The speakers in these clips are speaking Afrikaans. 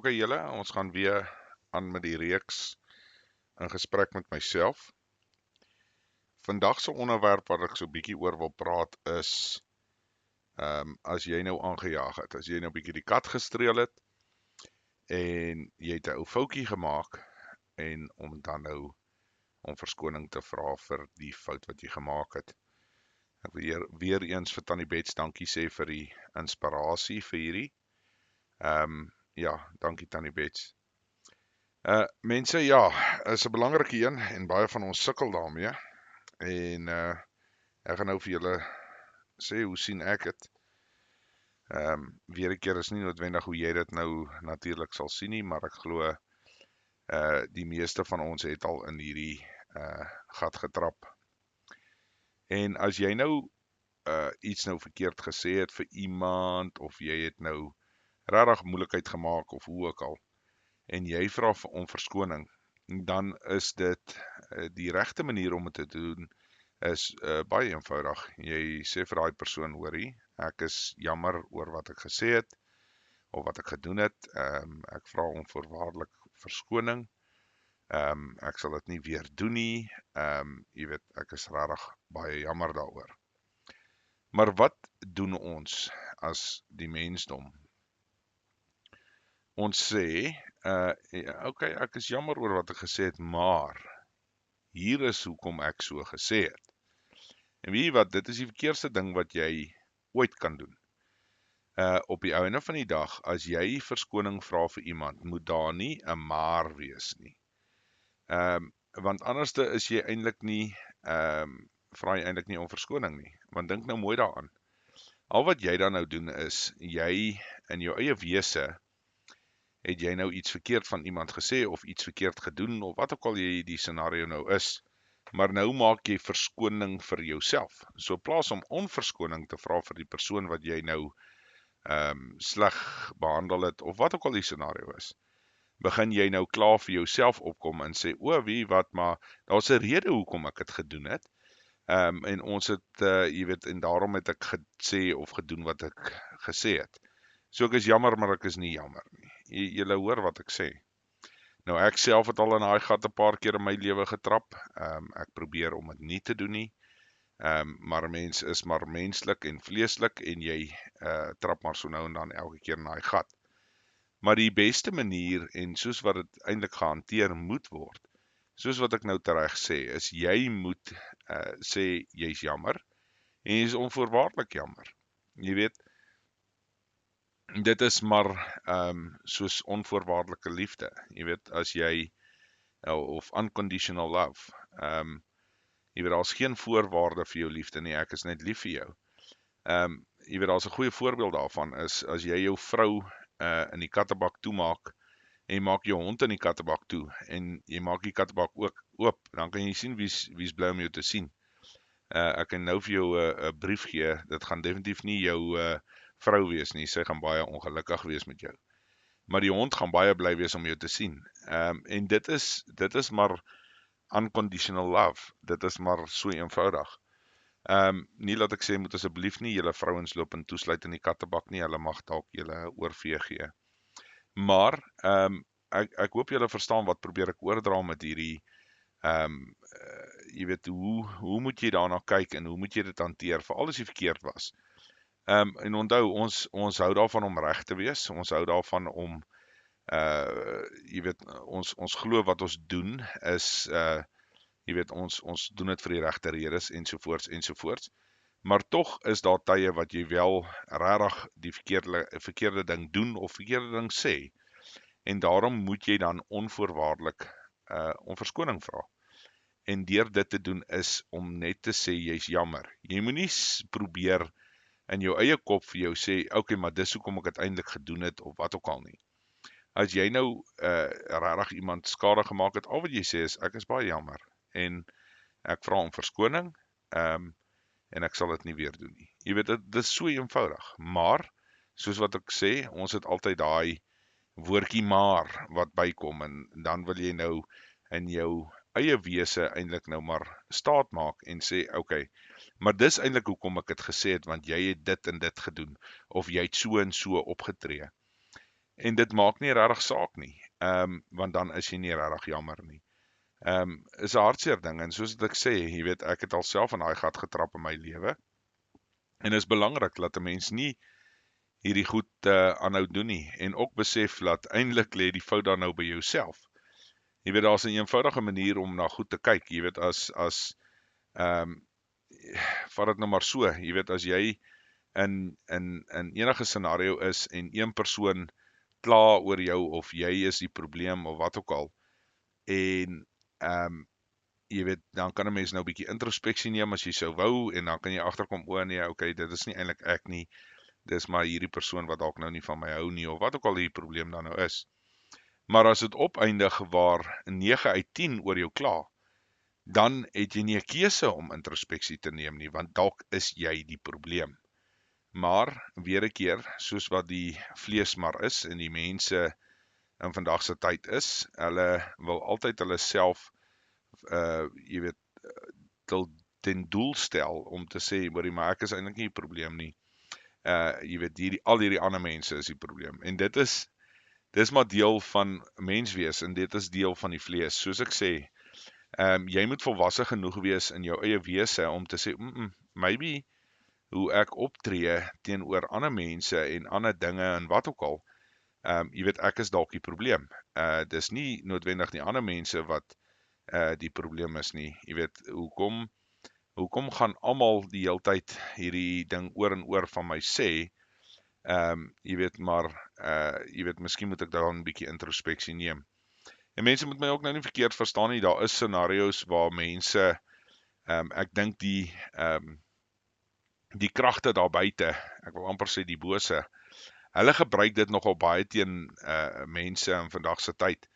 Ok julle, ons gaan weer aan met die reeks in gesprek met myself. Vandag se onderwerp wat ek so bietjie oor wil praat is as jy nou aangejaag het, as jy nou bietjie die kat gestreel het en jy het 'n ou foutjie gemaak en om dan nou om verskoning te vra vir die fout wat jy gemaak het. Ek wil weer eens vir Tannie Bets dankie sê vir die inspirasie vir hierdie. Ja, dankie Tannie Bets. Mense, ja, is 'n belangrike een en baie van ons sukkel daarmee. En ek gaan nou vir julle sê hoe sien ek dit. Weer 'n keer is nie noodwendig hoe jy dit nou natuurlik sal sien nie, maar ek glo die meeste van ons het al in hierdie gat getrap. En as jy nou iets nou verkeerd gesê het vir iemand of jy het nou regtig moeilikheid gemaak of hoe ook al en jy vra om verskoning, dan is dit die regte manier om dit te doen is baie eenvoudig. Jy sê vir daai persoon, hoorie, ek is jammer oor wat ek gesê het of wat ek gedoen het. Ek vra onvoorwaardelik verskoning. Ek sal dit nie weer doen nie. Jy weet, ek is regtig baie jammer daaroor. Maar wat doen ons as die mensdom? Ons sê, okay, ek is jammer oor wat ek gesê het, maar hier is hoekom ek so gesê het. En weet jy wat, dit is die verkeerdste ding wat jy ooit kan doen. Op die einde van die dag, as jy verskoning vra vir iemand, moet daar nie 'n maar wees nie. Want anderste is jy eintlik nie, vra jy eintlik nie om verskoning nie. Want dink nou mooi daaraan. Al wat jy dan nou doen is, jy in jou eie wese, het jy nou iets verkeerd van iemand gesê of iets verkeerd gedoen of wat ook al jy die scenario nou is. Maar nou maak jy verskoning vir jouself. So in plaas om onverskoning te vra vir die persoon wat jy nou sleg behandel het of wat ook al die scenario is, begin jy nou klaar vir jouself opkom en sê, wie wat, maar daar's 'n rede hoekom ek dit gedoen het. En ons het, jy weet, en daarom het ek gesê of gedoen wat ek gesê het. So ek is jammer, maar ek is nie jammer nie. Julle hoor wat ek sê. Nou ek self het al in daai gat 'n paar keer in my lewe getrap. Ek probeer om dit nie te doen nie. Maar 'n mens is maar menslik en vleeslik en jy trap maar so nou en dan elke keer in daai gat. Maar die beste manier en soos wat dit eintlik gehanteer moet word, soos wat ek nou tereg sê, is jy moet sê jy's jammer en jy is onvoorwaardelik jammer. Jy weet, dit is maar soos onvoorwaardelike liefde. Jy weet, as jy of unconditional love. Jy weet, daar's geen voorwaarde vir jou liefde nie, ek is net lief vir jou. Jy weet, daar's 'n goeie voorbeeld daarvan is, as jy jou vrou in die kattebak toemaak, en jy maak jou hond in die kattebak toe, en jy maak die kattebak ook oop, dan kan jy sien wie's bly om jou te sien. Ek kan nou vir jou 'n brief gee, dit gaan definitief nie jou vrou wees nie, sy gaan baie ongelukkig wees met jou. Maar die hond gaan baie bly wees om jou te sien. En dit is maar unconditional love. Dit is maar so eenvoudig. Nie laat ek sê, moet asseblief nie julle vrouens loop en toesluit in die kattebak nie, hulle mag dalk julle oorvee gee. Maar, ek hoop julle verstaan wat probeer ek oordra met hierdie, jy weet, hoe moet jy daarna kyk en hoe moet jy dit hanteer, veral as jy verkeerd was. En onthou, ons hou daarvan om reg te wees, ons hou daarvan om, jy weet, ons glo wat ons doen is, jy weet, ons doen dit vir die regte redes, ensovoorts. Maar tog is daar tye wat jy wel regtig die verkeerde ding doen of verkeerde ding sê. En daarom moet jy dan onvoorwaardelik om verskoning vra. En deur dit te doen is om net te sê jy's jammer. Jy moenie probeer in jou eie kop vir jou sê, okay, maar dis hoekom ek uiteindelik gedoen het of wat ook al nie. As jy nou regtig iemand skade gemaak het, al wat jy sê is, ek is baie jammer en ek vra om verskoning, en ek sal dit nie weer doen nie. Jy weet, dit is so eenvoudig, maar, soos wat ek sê, ons het altyd daai woordjie maar wat bykom, en dan wil jy nou in jou eie wese eintlik nou maar staat maak en sê, okay, maar dis eintlik hoekom ek het gesê het, want jy het dit en dit gedoen, of jy het so en so opgetree. En dit maak nie regtig saak nie, want dan is jy nie regtig jammer nie. Is 'n hartseer ding, en soos ek sê, jy weet, ek het alself in daai gat getrap in my lewe, en is belangrik dat 'n mens nie hierdie goed aanhou doen nie, en ook besef dat eintlik lê die fout dan nou by jouself. Jy weet, daar's 'n eenvoudige manier om na goed te kyk, jy weet, vat dit nou maar so, jy weet, as jy in enige scenario is, en een persoon kla oor jou, of jy is die probleem, of wat ook al, en jy weet, dan kan 'n mens nou 'n bietjie introspeksie neem as jy sou wou, en dan kan jy agterkom, o nee, okay, dit is nie eintlik ek nie, dis maar hierdie persoon wat dalk nou nie van my hou nie, of wat ook al die probleem dan nou is. Maar as dit opeindig waar 9 uit 10 oor jou kla, dan het jy nie 'n keuse om introspeksie te neem nie, want dalk is jy die probleem. Maar, weer 'n keer, soos wat die vlees maar is, en die mense in vandag se tyd is, hulle wil altyd hulle self, jy weet, ten doel stel, om te sê, maar ek is eintlik nie die probleem nie. Jy weet, al hierdie ander mense is die probleem, en dis maar deel van menswees, en dit is deel van die vlees, soos ek sê, jy moet volwasse genoeg wees in jou eie wese, om te sê, maybe, hoe ek optree teenoor ander mense, en ander dinge, en wat ook al, jy weet, ek is dalk die probleem, dis nie noodwendig die ander mense wat die probleem is nie, jy weet, hoekom gaan almal die heeltyd hierdie ding oor en oor van my sê, jy weet, maar, jy weet, miskien moet ek dan 'n bietjie introspeksie neem. En mense moet my ook nou nie verkeerd verstaan nie, daar is scenario's waar mense, ek dink die kragte daar buite, ek wil amper sê die bose, hulle gebruik dit nogal baie teen mense in vandag se tyd.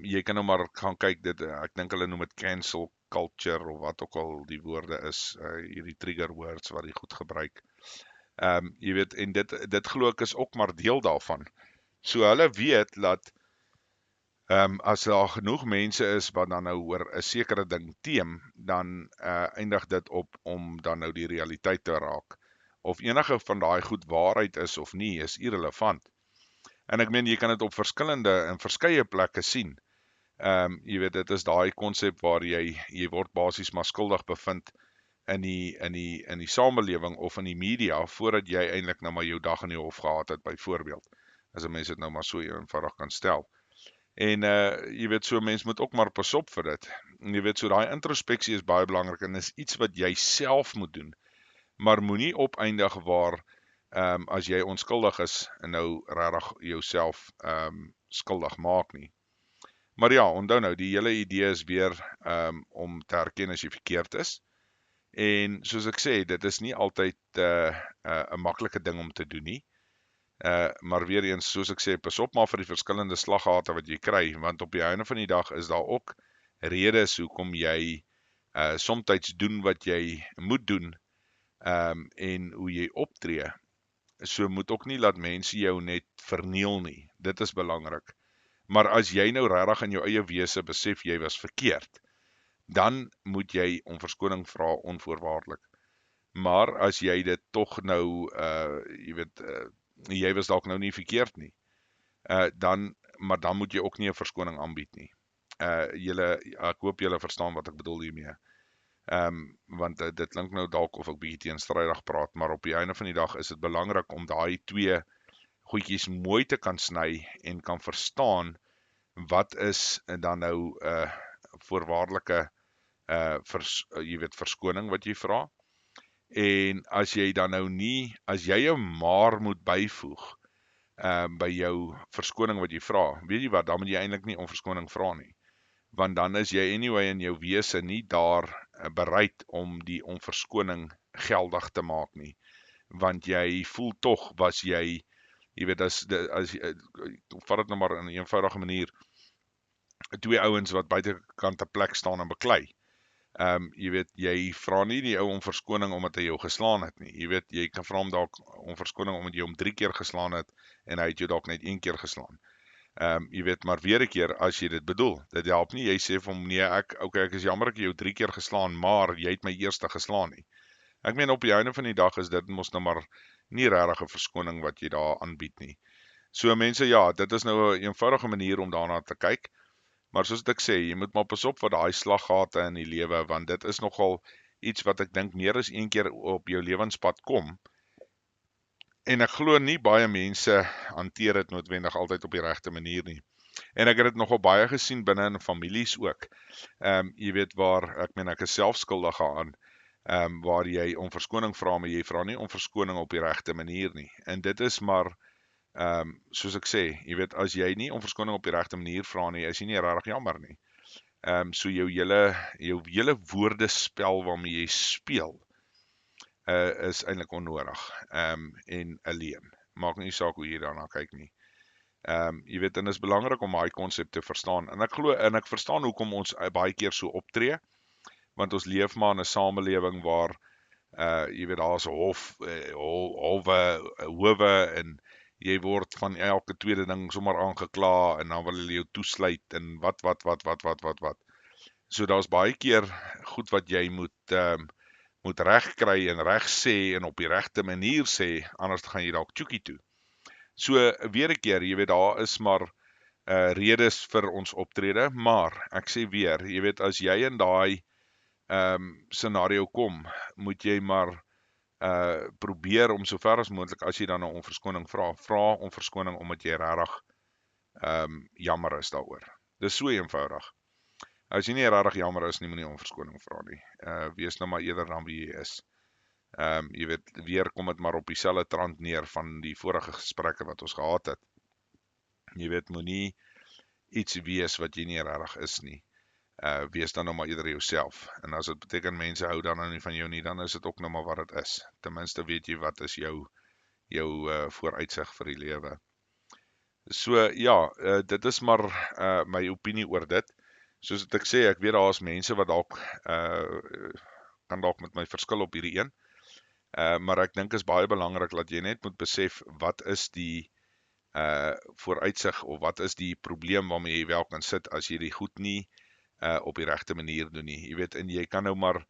Jy kan nou maar gaan kyk, ek dink hulle noem dit cancel culture, of wat ook al die woorde is, hierdie trigger words wat die goed gebruik. Jy weet, en dit glo ek is ook maar deel daarvan. So hulle weet dat, as daar genoeg mense is wat dan nou oor 'n sekere ding teem, dan eindig dit op om dan nou die realiteit te raak. Of enige van daai goed waarheid is of nie, is irrelevant. En ek meen, jy kan dit op verskeie plekke sien. Jy weet, dit is daai konsep waar jy word basies maar skuldig bevind in die samelewing of in die media, voordat jy eintlik nou maar jou dag in die hof gehad het, byvoorbeeld, as 'n mens dit nou maar so eenvoudig kan stel. En jy weet, so mens moet ook maar pas op vir dit. En jy weet, so daai introspeksie is baie belangrik, en is iets wat jy self moet doen, maar moenie opeindig waar, as jy onskuldig is, en nou regtig jouself skuldig maak nie. Maar ja, onthou nou, die hele idee is weer om te herken as jy verkeerd is. En soos ek sê, dit is nie altyd 'n maklike ding om te doen nie. Maar weer eens, soos ek sê, pas op maar vir die verskillende slaggate wat jy kry, want op die einde van die dag is daar ook redes hoekom jy somtyds doen wat jy moet doen, en hoe jy optree. So moet ook nie laat mense jou net verniel nie. Dit is belangrik. Maar as jy nou regtig in jou eie wese besef jy was verkeerd, dan moet jy om verskoning vra onvoorwaardelik. Maar as jy dit tog nou, jy weet, jy was dalk nou nie verkeerd nie, maar dan moet jy ook nie 'n verskoning aanbied nie. Ek hoop julle verstaan wat ek bedoel hiermee. Want dit klink nou dalk of ek bietjie teenstrydig praat, maar op die einde van die dag is dit belangrik om daai twee goedjies mooi te kan sny en kan verstaan wat is dan nou voorwaardelike jy weet, verskoning wat jy vra. En as jy dan nou nie, as jy 'n maar moet byvoeg by jou verskoning wat jy vra, weet jy wat, dan moet jy eintlik nie om verskoning vra nie. Want dan is jy anyway in jou wese nie daar bereid om die onverskoning geldig te maak nie. Want jy voel tog, was jy weet, vat dit nou maar in 'n eenvoudige manier, twee ouens wat buitekant 'n plek staan en beklei. Jy weet, jy vra nie die ou om verskoning omdat hy jou geslaan het nie. Jy weet, jy kan vra hom dalk om verskoning omdat jy hom 3 keer geslaan het en hy het jou dalk net 1 keer geslaan. Jy weet, maar weer 'n keer, as jy dit bedoel, dit help nie, jy sê vir hom, nee, ek is jammer ek jou 3 keer geslaan, maar jy het my eerste geslaan nie. Ek meen, op die einde van die dag is dit mos nou maar nie regtig 'n verskoning wat jy daar aanbied nie. So mense, ja, dit is nou 'n eenvoudige manier om daarna te kyk, maar soos ek sê, jy moet maar pas op vir daai slaggate in die lewe, want dit is nogal iets wat ek dink meer as een keer op jou lewenspad kom, en ek glo nie baie mense hanteer dit noodwendig altyd op die regte manier nie. En ek het dit nogal baie gesien binne in families ook. Jy weet waar, ek is self skuldig aan, waar jy om verskoning vra, maar jy vra nie om verskoning op die regte manier nie. En dit is maar, soos ek sê, jy weet, as jy nie om verskoning op die regte manier vra nie, is jy nie regtig jammer nie. So jou hele woordespel waarmee jy speel, is eintlik onnodig, en alleen. Maak nie saak hoe jy daarna kyk nie. Jy weet, en is belangrik om daai konsep te verstaan, en ek verstaan hoekom ons baie keer so optree, want ons leef maar in 'n samelewing waar, jy weet, daar's howe, en jy word van elke tweede ding sommer aangekla, en dan wil hulle jou toesluit, en wat. So daar's baie keer goed wat jy moet reg kry en reg sê, en op die regte manier sê, anders gaan jy dalk tjoekie toe. So, weer 'n keer, jy weet, daar is maar redes vir ons optrede, maar ek sê weer, jy weet, as jy in daai scenario kom, moet jy maar probeer om so ver as moontlik, as jy dan nou om verskoning vra om verskoning omdat jy regtig jammer is daaroor. Dis so eenvoudig. As jy nie regtig jammer is nie, moenie om verskoning vra nie. Wees nou maar eerder dan wie jy is. Jy weet, weer kom dit maar op dieselfde trant neer van die vorige gesprekke wat ons gehad het. Jy weet, moenie iets wees wat jy nie regtig is nie. Wees dan nou maar eerder jouself. En as dit beteken mense hou dan nou nie van jou nie, dan is dit ook nou maar wat dit is. Ten minste weet jy wat is jou vooruitsig vir die lewe. So ja, dit is maar my opinie oor dit. Soos ek sê, ek weet daar is mense wat dalk kan dalk met my verskil op hierdie een. Maar ek dink is baie belangrik dat jy net moet besef wat is die vooruitsig, of wat is die probleem waarmee jy wel kan sit as jy die goed nie op die regte manier doen nie. Jy weet, en jy kan nou maar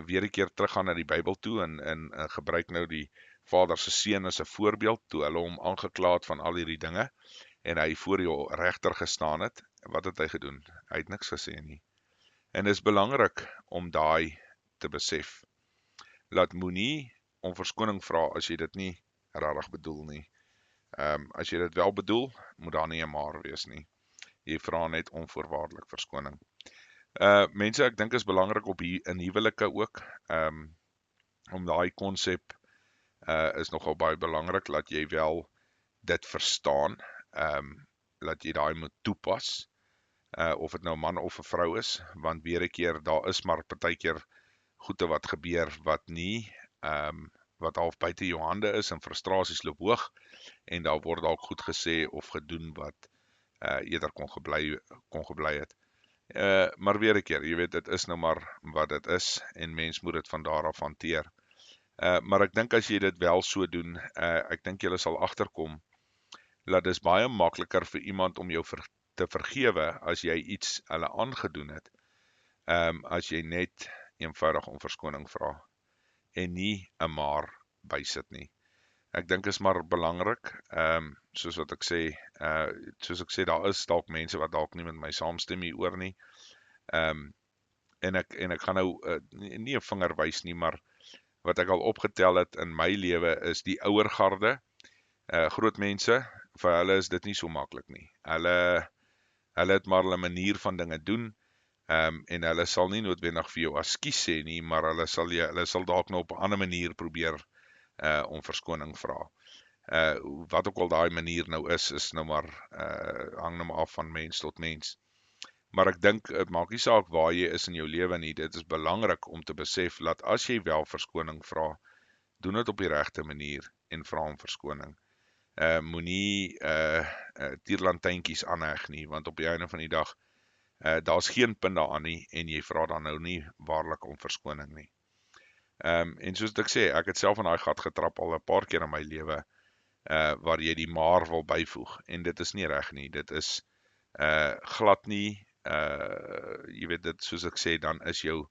weer 'n keer teruggaan na die Bybel toe, en gebruik nou die Vader se seun as 'n voorbeeld, toe hulle hom aangekla het van al hierdie dinge, en hy voor die regter gestaan het. Wat het hy gedoen? Hy het niks gesê nie. En dit is belangrik om daai te besef. Laat moenie om verskoning vra as jy dit nie regtig bedoel nie. As jy dit wel bedoel, moet daar nie 'n maar wees nie. Jy vra net onvoorwaardelik verskoning. Mense, ek dink is belangrik in huwelike ook, om daai konsep is nogal baie belangrik, dat jy wel dit verstaan, dat jy daai moet toepas, of dit nou 'n man of 'n vrou is, want weer 'n keer, daar is maar partykeer goede wat gebeur, wat nie, wat half buite jou hande is, en frustrasies loop hoog, en daar word dalk goed gesê of gedoen wat eerder kon gebly het. Maar weer 'n keer, jy weet, dit is nou maar wat dit is, en mens moet dit van daar af hanteer. Maar ek dink as jy dit wel so doen, ek dink jy sal agterkom, dat dis baie makliker vir iemand om jou te vergewe, as jy iets hulle aangedoen het, as jy net eenvoudig om verskoning vra, en nie 'n maar bysit nie. Ek dink is maar belangrik, soos ek sê, daar is dalk mense wat dalk nie met my saamstem hieroor nie, en ek gaan nou nie 'n vinger wys nie, maar wat ek al opgetel het in my lewe is die ouer garde, groot mense, vir hulle is dit nie so maklik nie. Hulle het maar hulle manier van dinge doen, en hulle sal nie noodwendig vir jou ekskuus sê nie, maar hulle sal dalk nou op 'n ander manier probeer om verskoning vra. Wat ook al daai manier nou is nou maar, hang nou maar af van mens tot mens. Maar ek dink, het maak nie saak waar jy is in jou lewe nie, dit is belangrik om te besef, dat as jy wel verskoning vra, doen dit op die regte manier, en vra om verskoning. Moenie tierlantynkies aanheg nie, want op die einde van die dag, daar's geen punt daaraan nie, en jy vra dan nou nie waarlik om verskoning nie. En soos ek sê, ek het self in daai gat getrap al 'n paar keer in my lewe, waar jy die maar wil byvoeg, en dit is nie reg nie, dit is glad nie, jy weet dit, soos ek sê, dan is jou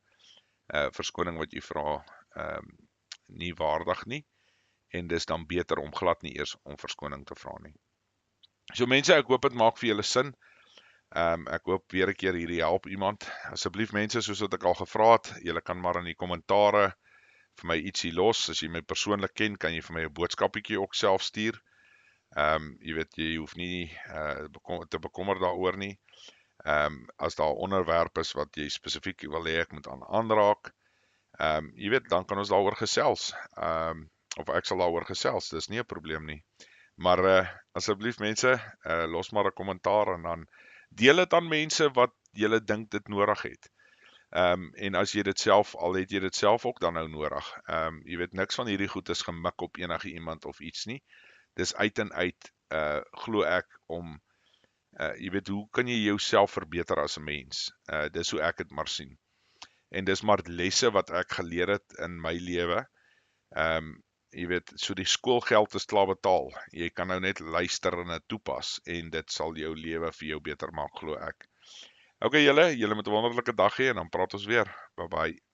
verskoning wat jy vra nie waardig nie, en dis dan beter om glad nie eers om verskoning te vra nie. So mense, ek hoop dit maak vir julle sin. Ek hoop weer 'n keer hierdie help iemand. Asseblief mense, soos wat ek al gevra het, julle kan maar in die kommentare vir my ietsie los. As jy my persoonlik ken, kan jy vir my 'n boodskapietjie ook self stuur. Jy weet, jy hoef nie te bekommer daaroor nie. As daar 'n onderwerp is wat jy spesifiek wil hê ek moet aanraak, jy weet, dan kan ons daaroor gesels. Of ek sal daaroor gesels, dis nie 'n probleem nie. Maar asseblief mense, los maar 'n kommentaar en dan deel dit aan mense wat julle dink dit nodig het. En as jy dit self, al het jy dit self ook dan nou nodig. Jy weet, niks van hierdie goed is gemik op enige iemand of iets nie. Dis uit en uit, glo ek, om, jy weet, hoe kan jy jouself verbeter as 'n mens? Dis hoe ek dit maar sien. En dis maar lesse wat ek geleer het in my lewe. Jy weet, so die skoolgeld is klaar betaal. Jy kan nou net luister en dit toepas en dit sal jou lewe vir jou beter maak, glo ek. Okay julle moet 'n wonderlike dag hê en dan praat ons weer. Bye bye.